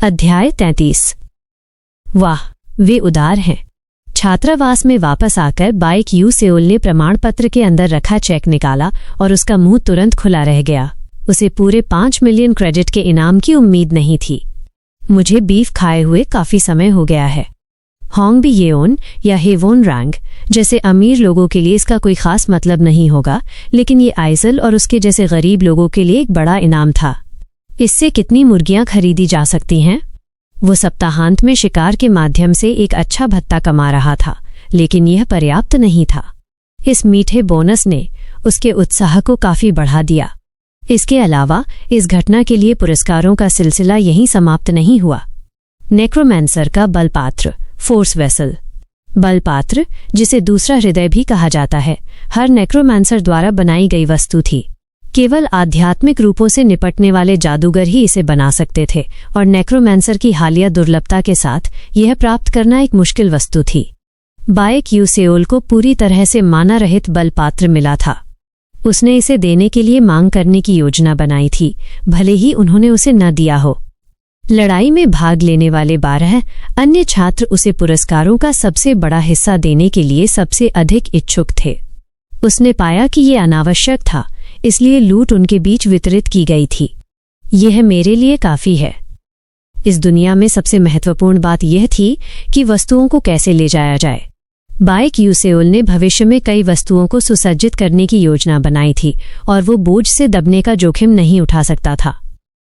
अध्याय 33। वाह, वे उदार हैं। छात्रावास में वापस आकर बाइक यू सेओल ने प्रमाण पत्र के अंदर रखा चेक निकाला और उसका मुंह तुरंत खुला रह गया। उसे पूरे 5 मिलियन क्रेडिट के इनाम की उम्मीद नहीं थी। मुझे बीफ खाए हुए काफी समय हो गया है। होंग बी येओन या हेवोन रैंग जैसे अमीर लोगों के लिए इसका कोई खास मतलब नहीं होगा, लेकिन ये आइजल और उसके जैसे गरीब लोगों के लिए एक बड़ा इनाम था। इससे कितनी मुर्गियां खरीदी जा सकती हैं? वो सप्ताहांत में शिकार के माध्यम से एक अच्छा भत्ता कमा रहा था, लेकिन यह पर्याप्त नहीं था। इस मीठे बोनस ने उसके उत्साह को काफी बढ़ा दिया। इसके अलावा इस घटना के लिए पुरस्कारों का सिलसिला यहीं समाप्त नहीं हुआ। नेक्रोमैंसर का बलपात्र, फोर्स वेसल। बलपात्र, जिसे दूसरा हृदय भी कहा जाता है, हर नेक्रोमैंसर द्वारा बनाई गई वस्तु थी। केवल आध्यात्मिक रूपों से निपटने वाले जादूगर ही इसे बना सकते थे, और नेक्रोमैंसर की हालिया दुर्लभता के साथ यह प्राप्त करना एक मुश्किल वस्तु थी। बाइक यू सेओल को पूरी तरह से माना रहित बलपात्र मिला था। उसने इसे देने के लिए मांग करने की योजना बनाई थी, भले ही उन्होंने उसे न दिया हो। लड़ाई में भाग लेने वाले 12 अन्य छात्र उसे पुरस्कारों का सबसे बड़ा हिस्सा देने के लिए सबसे अधिक इच्छुक थे। उसने पाया कि ये अनावश्यक था, इसलिए लूट उनके बीच वितरित की गई थी। यह मेरे लिए काफी है। इस दुनिया में सबसे महत्वपूर्ण बात यह थी कि वस्तुओं को कैसे ले जाया जाए। बाइक यू सेओल ने भविष्य में कई वस्तुओं को सुसज्जित करने की योजना बनाई थी, और वो बोझ से दबने का जोखिम नहीं उठा सकता था।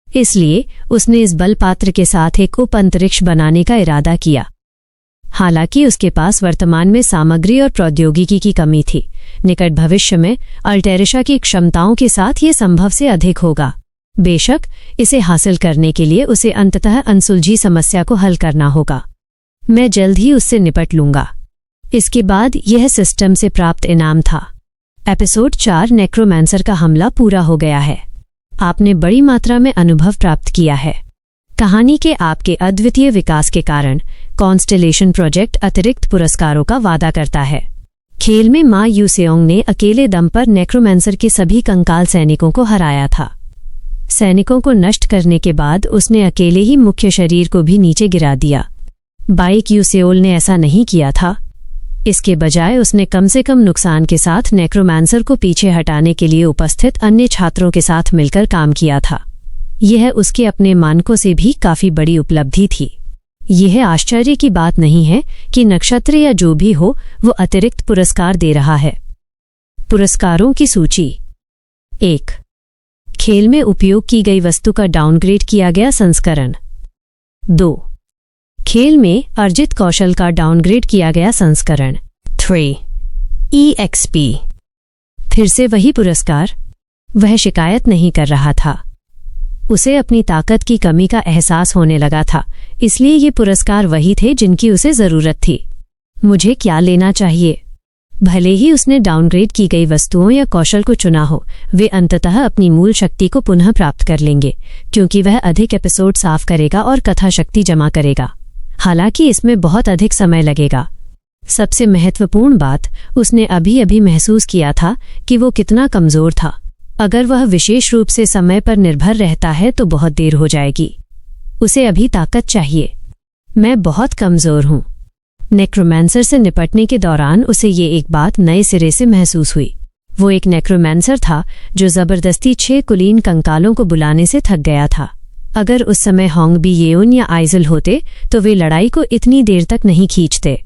इसलिए उसने इस बलपात्र के साथ एक उप अंतरिक्ष बनाने का इरादा किया। हालांकि उसके पास वर्तमान में सामग्री और प्रौद्योगिकी की कमी थी, निकट भविष्य में अल्टेरिशा की क्षमताओं के साथ ये संभव से अधिक होगा। बेशक इसे हासिल करने के लिए उसे अंततः अनसुलझी समस्या को हल करना होगा। मैं जल्द ही उससे निपट लूंगा। इसके बाद यह सिस्टम से प्राप्त इनाम था। एपिसोड 4 नेक्रोमैंसर का हमला पूरा हो गया है। आपने बड़ी मात्रा में अनुभव प्राप्त किया है। कहानी के आपके अद्वितीय विकास के कारण कॉन्स्टेलेशन प्रोजेक्ट अतिरिक्त पुरस्कारों का वादा करता है। खेल में मा यू सेओंग ने अकेले दम पर नेक्रोमैंसर के सभी कंकाल सैनिकों को हराया था। सैनिकों को नष्ट करने के बाद उसने अकेले ही मुख्य शरीर को भी नीचे गिरा दिया। बाइक यू सेओल ने ऐसा नहीं किया था। इसके बजाय उसने कम से कम नुकसान के साथ नेक्रोमैंसर को पीछे हटाने के लिए उपस्थित अन्य छात्रों के साथ मिलकर काम किया था। यह उसके अपने मानकों से भी काफी बड़ी उपलब्धि थी। यह आश्चर्य की बात नहीं है कि नक्षत्र या जो भी हो वो अतिरिक्त पुरस्कार दे रहा है। पुरस्कारों की सूची। 1. खेल में उपयोग की गई वस्तु का डाउनग्रेड किया गया संस्करण। 2. खेल में अर्जित कौशल का डाउनग्रेड किया गया संस्करण। 3. EXP। फिर से वही पुरस्कार। वह शिकायत नहीं कर रहा था। उसे अपनी ताकत की कमी का एहसास होने लगा था, इसलिए ये पुरस्कार वही थे जिनकी उसे जरूरत थी। मुझे क्या लेना चाहिए? भले ही उसने डाउनग्रेड की गई वस्तुओं या कौशल को चुना हो, वे अंततः अपनी मूल शक्ति को पुनः प्राप्त कर लेंगे, क्योंकि वह अधिक एपिसोड साफ करेगा और कथा शक्ति जमा करेगा। हालांकि इसमें बहुत अधिक समय लगेगा। सबसे महत्वपूर्ण बात, उसने अभी अभी महसूस किया था कि वो कितना कमजोर था। अगर वह विशेष रूप से समय पर निर्भर रहता है तो बहुत देर हो जाएगी। उसे अभी ताकत चाहिए। मैं बहुत कमजोर हूं। नेक्रोमैंसर से निपटने के दौरान उसे ये एक बात नए सिरे से महसूस हुई। वो एक नेक्रोमैंसर था जो जबरदस्ती 6 कुलीन कंकालों को बुलाने से थक गया था। अगर उस समय होंग बी येओन या आइजल होते तो वे लड़ाई को इतनी देर तक नहीं खींचते।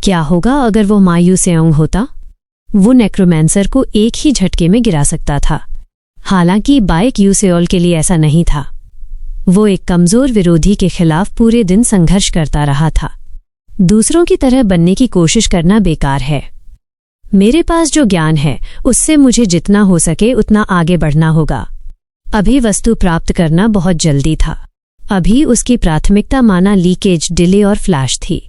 क्या होगा अगर वो मा यू सेओंग होता? वो नेक्रोमैंसर को एक ही झटके में गिरा सकता था। हालांकि बाइक यू सेओल के लिए ऐसा नहीं था। वो एक कमजोर विरोधी के खिलाफ पूरे दिन संघर्ष करता रहा था। दूसरों की तरह बनने की कोशिश करना बेकार है। मेरे पास जो ज्ञान है उससे मुझे जितना हो सके उतना आगे बढ़ना होगा। अभी वस्तु प्राप्त करना बहुत जल्दी था। अभी उसकी प्राथमिकता माना लीकेज, डिले और फ्लैश थी।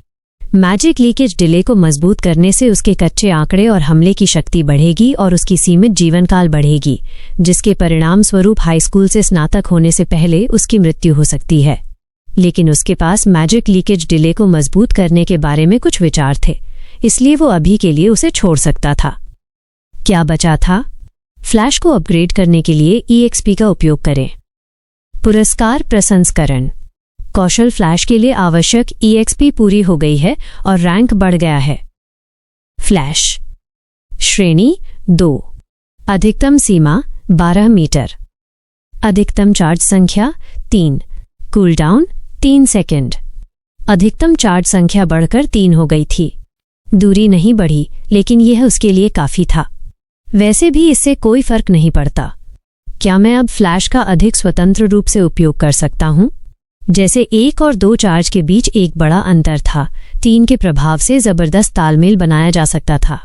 मैजिक लीकेज डिले को मजबूत करने से उसके कच्चे आंकड़े और हमले की शक्ति बढ़ेगी और उसकी सीमित जीवनकाल बढ़ेगी, जिसके परिणाम स्वरूप हाई स्कूल से स्नातक होने से पहले उसकी मृत्यु हो सकती है। लेकिन उसके पास मैजिक लीकेज डिले को मजबूत करने के बारे में कुछ विचार थे, इसलिए वो अभी के लिए उसे छोड़ सकता था। क्या बचा था? फ्लैश को अपग्रेड करने के लिए EXP का उपयोग करें। पुरस्कार प्रसंस्करण। कौशल फ्लैश के लिए आवश्यक EXP पूरी हो गई है और रैंक बढ़ गया है। फ्लैश श्रेणी 2, अधिकतम सीमा 12 मीटर, अधिकतम चार्ज संख्या 3, कूलडाउन 3 सेकंड। अधिकतम चार्ज संख्या बढ़कर 3 हो गई थी। दूरी नहीं बढ़ी, लेकिन यह उसके लिए काफी था। वैसे भी इससे कोई फर्क नहीं पड़ता। क्या मैं अब फ्लैश का अधिक स्वतंत्र रूप से उपयोग कर सकता हूं? जैसे 1 और 2 चार्ज के बीच एक बड़ा अंतर था, 3 के प्रभाव से जबरदस्त तालमेल बनाया जा सकता था।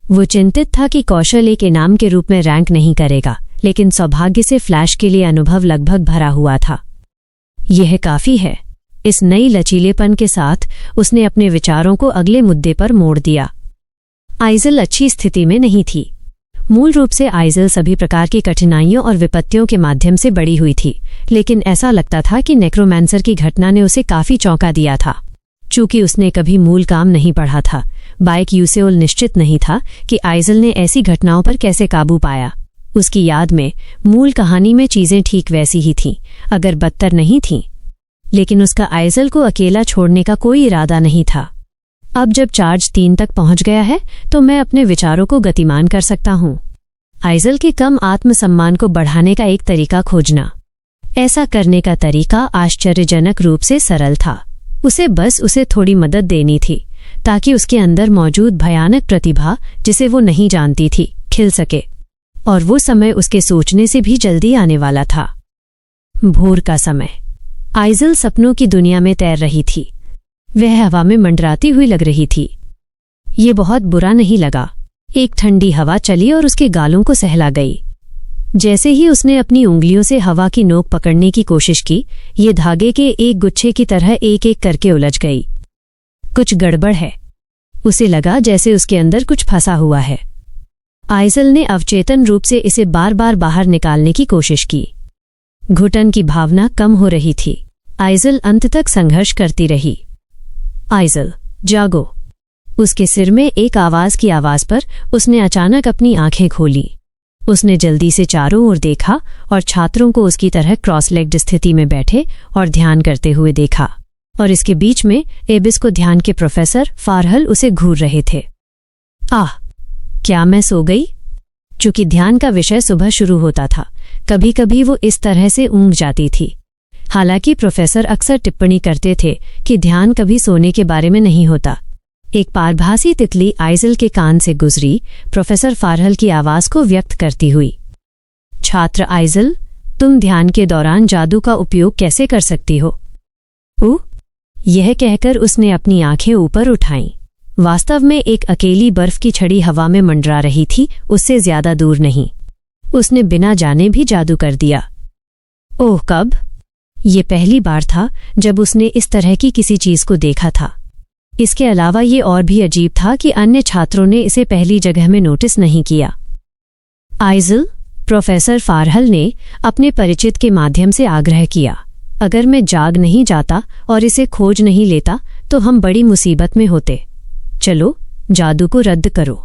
वो चिंतित था कि कौशल एक इनाम के रूप में रैंक नहीं करेगा, लेकिन सौभाग्य से फ्लैश के लिए अनुभव लगभग भरा हुआ था। यह काफी है। इस नई लचीलेपन के साथ उसने अपने विचारों को अगले मुद्दे पर मोड़ दिया। आइजल अच्छी स्थिति में नहीं थी। मूल रूप से आइजल सभी प्रकार की कठिनाइयों और विपत्तियों के माध्यम से बड़ी हुई थी, लेकिन ऐसा लगता था कि नेक्रोमैंसर की घटना ने उसे काफी चौंका दिया था। चूंकि उसने कभी मूल काम नहीं पढ़ा था, बाइक यूसेओल निश्चित नहीं था कि आइजल ने ऐसी घटनाओं पर कैसे काबू पाया। उसकी याद में मूल कहानी में चीजें ठीक वैसी ही थीं, अगर बदतर नहीं थीं। लेकिन उसका आइजल को अकेला छोड़ने का कोई इरादा नहीं था। अब जब चार्ज 3 तक पहुंच गया है, तो मैं अपने विचारों को गतिमान कर सकता हूं। आइजल के कम आत्मसम्मान को बढ़ाने का एक तरीका खोजना। ऐसा करने का तरीका आश्चर्यजनक रूप से सरल था। उसे थोड़ी मदद देनी थी, ताकि उसके अंदर मौजूद भयानक प्रतिभा, जिसे वो नहीं जानती थी, खिल सके। और वो समय उसके सोचने से भी जल्दी आने वाला था। भोर का समय। आइजल सपनों की दुनिया में तैर रही थी। वह हवा में मंडराती हुई लग रही थी। ये बहुत बुरा नहीं लगा। एक ठंडी हवा चली और उसके गालों को सहला गई। जैसे ही उसने अपनी उंगलियों से हवा की नोक पकड़ने की कोशिश की, ये धागे के एक गुच्छे की तरह एक एक करके उलझ गई। कुछ गड़बड़ है। उसे लगा जैसे उसके अंदर कुछ फंसा हुआ है। आइजल ने अवचेतन रूप से इसे बार बार बाहर निकालने की कोशिश की। घुटन की भावना कम हो रही थी। आइजल अंत तक संघर्ष करती रही। आइजल, जागो। उसके सिर में एक आवाज की आवाज पर उसने अचानक अपनी आंखें खोली। उसने जल्दी से चारों ओर देखा और छात्रों को उसकी तरह क्रॉस लेग्ड स्थिति में बैठे और ध्यान करते हुए देखा। और इसके बीच में एबिस को ध्यान के प्रोफेसर फारहल उसे घूर रहे थे। आह, क्या मैं सो गई? चूंकि ध्यान का विषय सुबह शुरू होता था, कभी कभी वो इस तरह से ऊँघ जाती थी। हालांकि प्रोफेसर अक्सर टिप्पणी करते थे कि ध्यान कभी सोने के बारे में नहीं होता। एक पारभासी तितली आइजल के कान से गुजरी, प्रोफेसर फारहल की आवाज को व्यक्त करती हुई। छात्र आइजल, तुम ध्यान के दौरान जादू का उपयोग कैसे कर सकती हो? यह कहकर उसने अपनी आंखें ऊपर उठाईं। वास्तव में एक अकेली बर्फ की छड़ी हवा में मंडरा रही थी, उससे ज्यादा दूर नहीं। उसने बिना जाने भी जादू कर दिया। ओह, कब? ये पहली बार था जब उसने इस तरह की किसी चीज को देखा था। इसके अलावा ये और भी अजीब था कि अन्य छात्रों ने इसे पहली जगह में नोटिस नहीं किया। आइजल, प्रोफेसर फारहल ने अपने परिचित के माध्यम से आग्रह किया, अगर मैं जाग नहीं जाता और इसे खोज नहीं लेता तो हम बड़ी मुसीबत में होते। चलो, जादू को रद्द करो।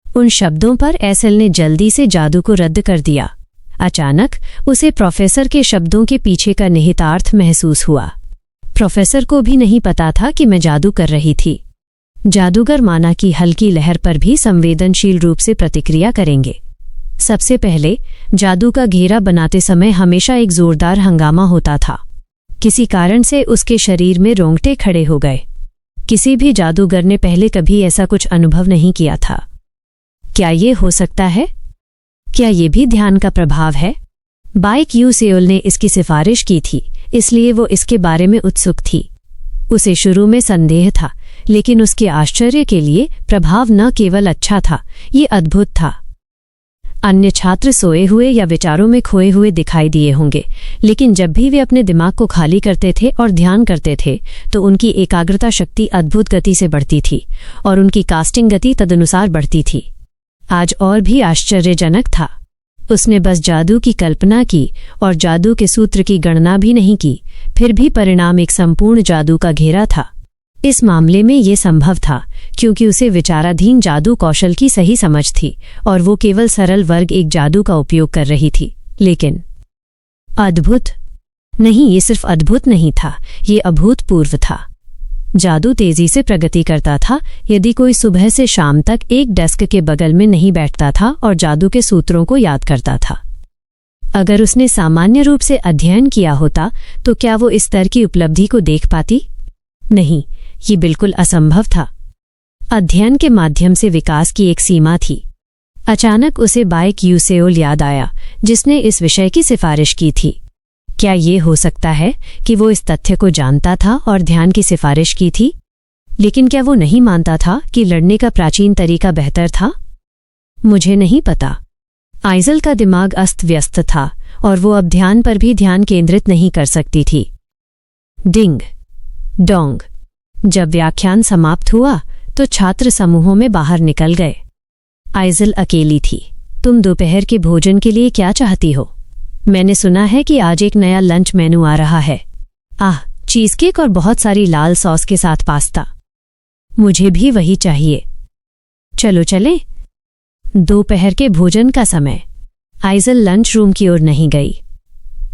उन शब्दों पर एसल ने जल्दी से जादू को रद्द कर दिया। अचानक उसे प्रोफेसर के शब्दों के पीछे का निहितार्थ महसूस हुआ। प्रोफेसर को भी नहीं पता था कि मैं जादू कर रही थी। जादूगर माना की हल्की लहर पर भी संवेदनशील रूप से प्रतिक्रिया करेंगे। सबसे पहले जादू का घेरा बनाते समय हमेशा एक जोरदार हंगामा होता था। किसी कारण से उसके शरीर में रोंगटे खड़े हो गए। किसी भी जादूगर ने पहले कभी ऐसा कुछ अनुभव नहीं किया था। क्या ये हो सकता है? क्या ये भी ध्यान का प्रभाव है? बाइक यूसेओल ने इसकी सिफारिश की थी, इसलिए वो इसके बारे में उत्सुक थी। उसे शुरू में संदेह था, लेकिन उसके आश्चर्य के लिए प्रभाव न केवल अच्छा था, ये अद्भुत था। अन्य छात्र सोए हुए या विचारों में खोए हुए दिखाई दिए होंगे, लेकिन जब भी वे अपने दिमाग को खाली करते थे और ध्यान करते थे तो उनकी एकाग्रता शक्ति अद्भुत गति से बढ़ती थी और उनकी कास्टिंग गति तदनुसार बढ़ती थी। आज और भी आश्चर्यजनक था। उसने बस जादू की कल्पना की और जादू के सूत्र की गणना भी नहीं की, फिर भी परिणाम एक संपूर्ण जादू का घेरा था। इस मामले में ये संभव था क्योंकि उसे विचाराधीन जादू कौशल की सही समझ थी और वो केवल सरल वर्ग एक जादू का उपयोग कर रही थी। लेकिन अद्भुत, नहीं, ये सिर्फ अद्भुत नहीं था, ये अभूतपूर्व था। जादू तेजी से प्रगति करता था। यदि कोई सुबह से शाम तक एक डेस्क के बगल में नहीं बैठता था और जादू के सूत्रों को याद करता था। अगर उसने सामान्य रूप से अध्ययन किया होता तो क्या वो इस स्तर की उपलब्धि को देख पाती? नहीं, ये बिल्कुल असंभव था। अध्ययन के माध्यम से विकास की एक सीमा थी। अचानक उसे बाइक यूसेओल याद आया, जिसने इस विषय की सिफारिश की थी। क्या ये हो सकता है कि वो इस तथ्य को जानता था और ध्यान की सिफारिश की थी? लेकिन क्या वो नहीं मानता था कि लड़ने का प्राचीन तरीका बेहतर था? मुझे नहीं पता। आइजल का दिमाग अस्त व्यस्त था और वो अब ध्यान पर भी ध्यान केंद्रित नहीं कर सकती थी। Ding dong. जब व्याख्यान समाप्त हुआ तो छात्र समूहों में बाहर निकल गए। आइजल अकेली थी। तुम दोपहर के भोजन के लिए क्या चाहती हो? मैंने सुना है कि आज एक नया लंच मेनू आ रहा है। चीज़केक और बहुत सारी लाल सॉस के साथ पास्ता। मुझे भी वही चाहिए। चलो चलें। दोपहर के भोजन का समय। आइजल लंच रूम की ओर नहीं गई।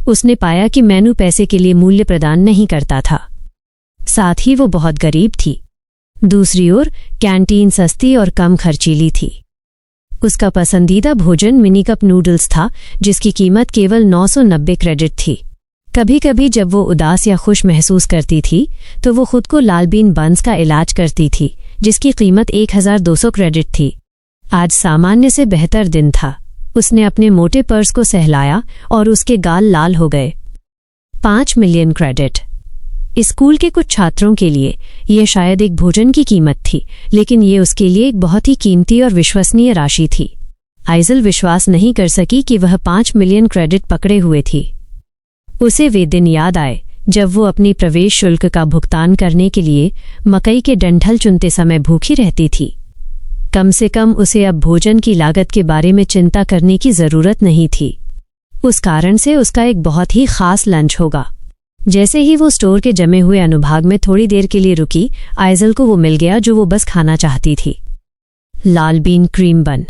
उसने पाया कि मेनू पैसे के लिए मूल्य प्रदान नहीं करता था। साथ ही वो बहुत गरीब थी। दूसरी ओर कैंटीन सस्ती और कम खर्चीली थी। उसका पसंदीदा भोजन मिनी कप नूडल्स था, जिसकी कीमत केवल 990 क्रेडिट थी। कभी कभी जब वो उदास या खुश महसूस करती थी तो वो खुद को लालबीन बंस का इलाज करती थी, जिसकी कीमत 1200 क्रेडिट थी। आज सामान्य से बेहतर दिन था। उसने अपने मोटे पर्स को सहलाया और उसके गाल लाल हो गए। 5 मिलियन क्रेडिट। स्कूल के कुछ छात्रों के लिए यह शायद एक भोजन की कीमत थी, लेकिन ये उसके लिए एक बहुत ही कीमती और विश्वसनीय राशि थी। आइजल विश्वास नहीं कर सकी कि वह 5 मिलियन क्रेडिट पकड़े हुए थी। उसे वे दिन याद आए जब वो अपनी प्रवेश शुल्क का भुगतान करने के लिए मकई के डंठल चुनते समय भूखी रहती थी। कम से कम उसे अब भोजन की लागत के बारे में चिंता करने की जरूरत नहीं थी। उस कारण से उसका एक बहुत ही खास लंच होगा। जैसे ही वो स्टोर के जमे हुए अनुभाग में थोड़ी देर के लिए रुकी, आइजल को वो मिल गया जो वो बस खाना चाहती थी। लाल बीन क्रीम बन।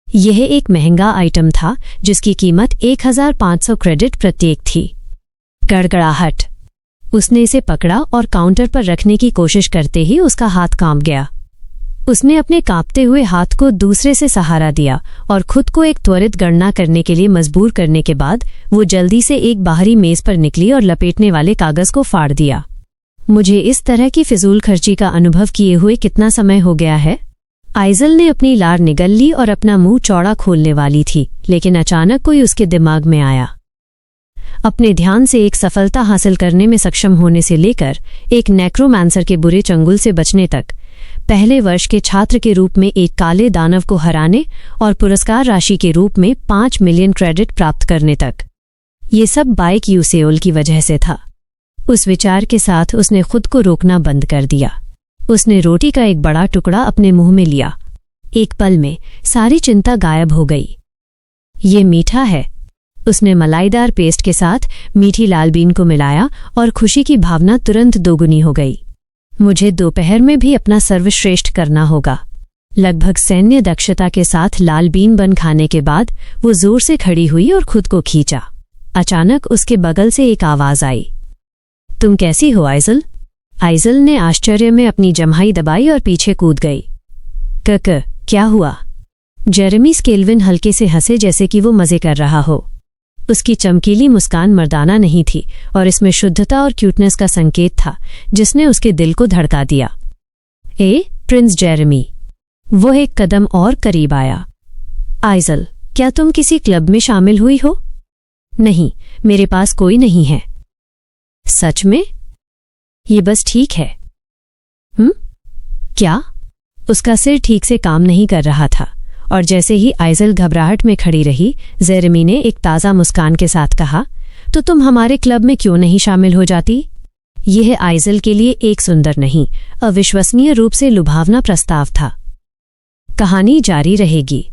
यह एक महंगा आइटम था जिसकी कीमत 1500 क्रेडिट प्रत्येक थी। गड़गड़ाहट। उसने इसे पकड़ा और काउंटर पर रखने की कोशिश करते ही उसका हाथ कांप गया। उसने अपने कांपते हुए हाथ को दूसरे से सहारा दिया और खुद को एक त्वरित गणना करने के लिए मजबूर करने के बाद वो जल्दी से एक बाहरी मेज पर निकली और लपेटने वाले कागज को फाड़ दिया। मुझे इस तरह की फिजूल खर्ची का अनुभव किए हुए कितना समय हो गया है? आइजल ने अपनी लार निगल ली और अपना मुंह चौड़ा खोलने वाली थी, लेकिन अचानक कोई उसके दिमाग में आया। अपने ध्यान से एक सफलता हासिल करने में सक्षम होने से लेकर एक नेक्रोमांसर के बुरे चंगुल से बचने तक, पहले वर्ष के छात्र के रूप में एक काले दानव को हराने और पुरस्कार राशि के रूप में 5 मिलियन क्रेडिट प्राप्त करने तक, ये सब बाइक यूसेओल की वजह से था। उस विचार के साथ उसने खुद को रोकना बंद कर दिया। उसने रोटी का एक बड़ा टुकड़ा अपने मुंह में लिया। एक पल में सारी चिंता गायब हो गई। ये मीठा है। उसने मलाईदार पेस्ट के साथ मीठी लालबीन को मिलाया और खुशी की भावना तुरंत दोगुनी हो गई। मुझे दोपहर में भी अपना सर्वश्रेष्ठ करना होगा। लगभग सैन्य दक्षता के साथ लालबीन बन खाने के बाद वो जोर से खड़ी हुई और खुद को खींचा। अचानक उसके बगल से एक आवाज आई। तुम कैसी हो आइजल? आइजल ने आश्चर्य में अपनी जम्हाई दबाई और पीछे कूद गई। क्या हुआ? जेरेमी स्केल्विन हल्के से हंसे जैसे कि वो मजे कर रहा हो। उसकी चमकीली मुस्कान मर्दाना नहीं थी और इसमें शुद्धता और क्यूटनेस का संकेत था जिसने उसके दिल को धड़का दिया। Prince Jeremy. वो एक कदम और करीब आया। आइजल, क्या तुम किसी क्लब में शामिल हुई हो? नहीं, मेरे पास कोई नहीं है। सच में? ये बस ठीक है। क्या? उसका सिर ठीक से काम नहीं कर रहा था और जैसे ही आइजल घबराहट में खड़ी रही, जेरेमी ने एक ताज़ा मुस्कान के साथ कहा, तो तुम हमारे क्लब में क्यों नहीं शामिल हो जाती? यह आइजल के लिए एक सुंदर नहीं, अविश्वसनीय रूप से लुभावना प्रस्ताव था। कहानी जारी रहेगी।